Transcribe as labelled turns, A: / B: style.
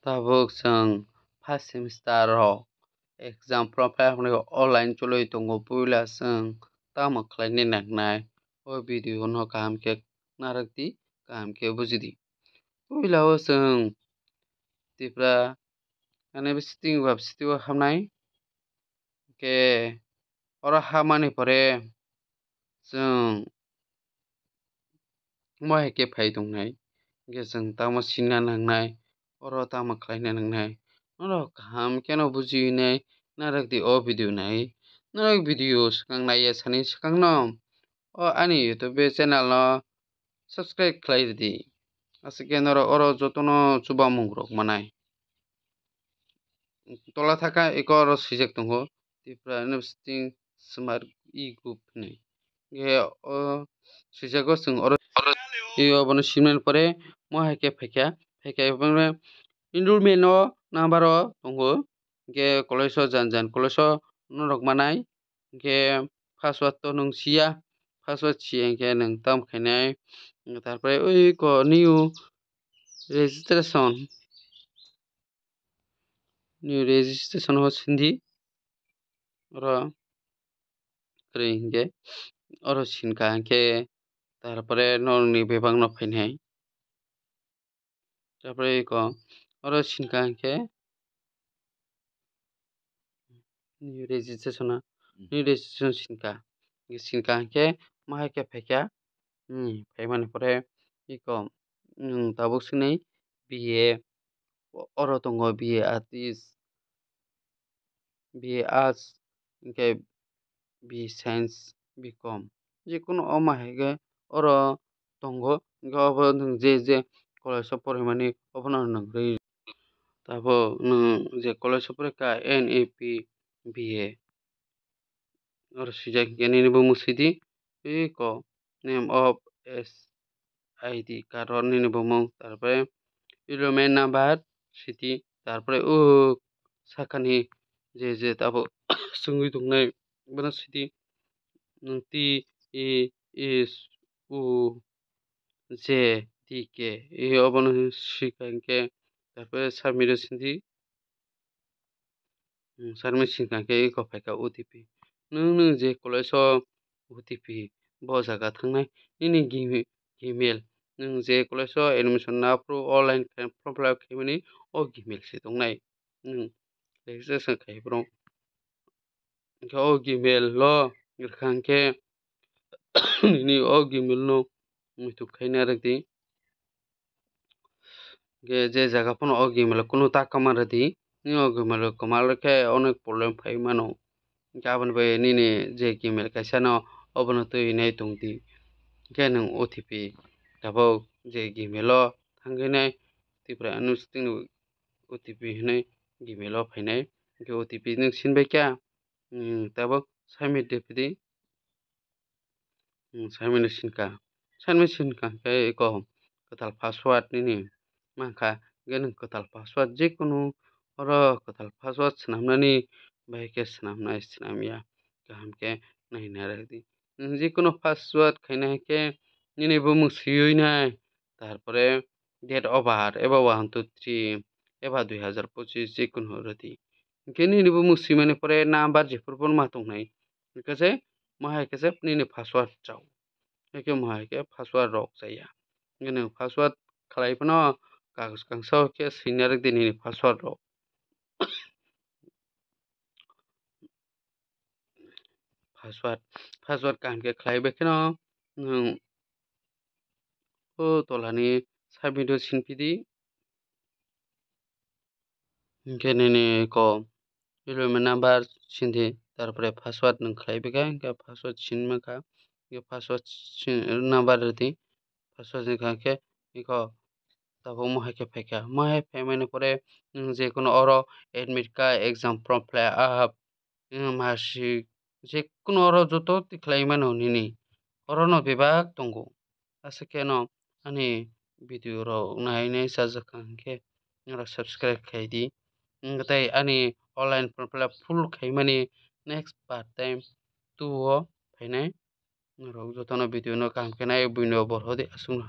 A: Tabuk जों first सेमिस्टाराव exam फरायनानै online चलि दङ पुइला जों tamo khlaini naknai o video no kaham ke narakdi kaham ke bujidi puila o जों tipra ane sitting bab sitio hamnai ke ora hamani pore जों mohe ke phai dongnai ke जों tamo sinna nangnai oro tamo khlaina nangnai oro kaham keno bujinai narakdi o video nai narak video swkang naiya sani swkang no o ani youtube channel no subscribe khlai ridi asike noro oro jotono chubamung rok manai tola thaka eko oro sijak tongo tipra ane sitting smart e-group hinui ge o sijago chwng oro e obono simnani pore moha ke phaikha enrollment no number o tongo ge college o jan jan college o norok manai ge password to nung sia password si hingke nung tam khainai tar pore oi ko new registration ho sindi oro kwrwi hingke oro sinka hingke tar pore norok ni bebak no phainai tar pore eko oro sinka hingke new registration sinka sinka hingke moha ke phaikha phaimani pore eko tabuk swngnai BA oro tongo BA artist BA arts hingke BA science BCom jekunu o mahige oro tongo hingke obo nung je college o poraimani obono nungri tabo nung je college o poraika NAP BA oro sijak hingke nini bo mwsidi eko name of SID card o nini bomung tar pore enrollment number sidi tar pore sakani je tabo chungui tongnai bono sidi nung TSUJDK obono sika hingke tar pore submit o sindi submit sinka hingke eko phaikha OTP nung je college o OTP bo jaga thangnai nini gmail nung je college o admission na approve online form fill up khaimani o gmail se tongnai registration khai bro hingke o gmail lo wrkha hingke nini o gmail no muitu khai narakdi je jaga pono o gmail kunu ta kamaradi o gmail kamal khe onek problem phai mano hingke aboni bai nini je gmail kaisa no obono tui nai tongdi hingke nung OTP tabuk je gmail o thangkhenai tipra ano sitting ni OTP hinui gmail o phainai hingke OTP nung sinbaikha tabuk submit tipidi submit no sinka submit sinka hingke eko kwtal password nini mangkha hingke nung kwtal password jekunu oro kwtal password swnamnani bai khe swnamya kaham khe nai narakdi jekunu password khaina khe nini bumung swiwi nai tar pore date of birth eba 123 eba 2025 jekunu rwdi hingke nini bumung swimani pore number jephru bono ma tongnai hingkhe moha khe nini password rok hingke moha khe password rok chaya hingke nung password khlai pono kagoj kangsa o khe swui narakdi nini password rok password kaham khe khlaibai kheno nung tola ni submit o sinpidi hingke nini eko enrollment number sindi tar pore password nung khlaibaikha hingke password sinmangkha hingke password number rwdi password wngkha khe eko tabuk moha khe phaikha moha phaimani pore nung jekunu oro admit card exam form fill up marksheet jekunu oro joto tui khlai mano nini oro no bebak tongo asukhe no ani video rok nainai chajakha hingkhe norok subscribe khai di tei ani online form fill up full khaimani next part time 2 o phainai norok jotono video no kaham khe nai buino borok di asung.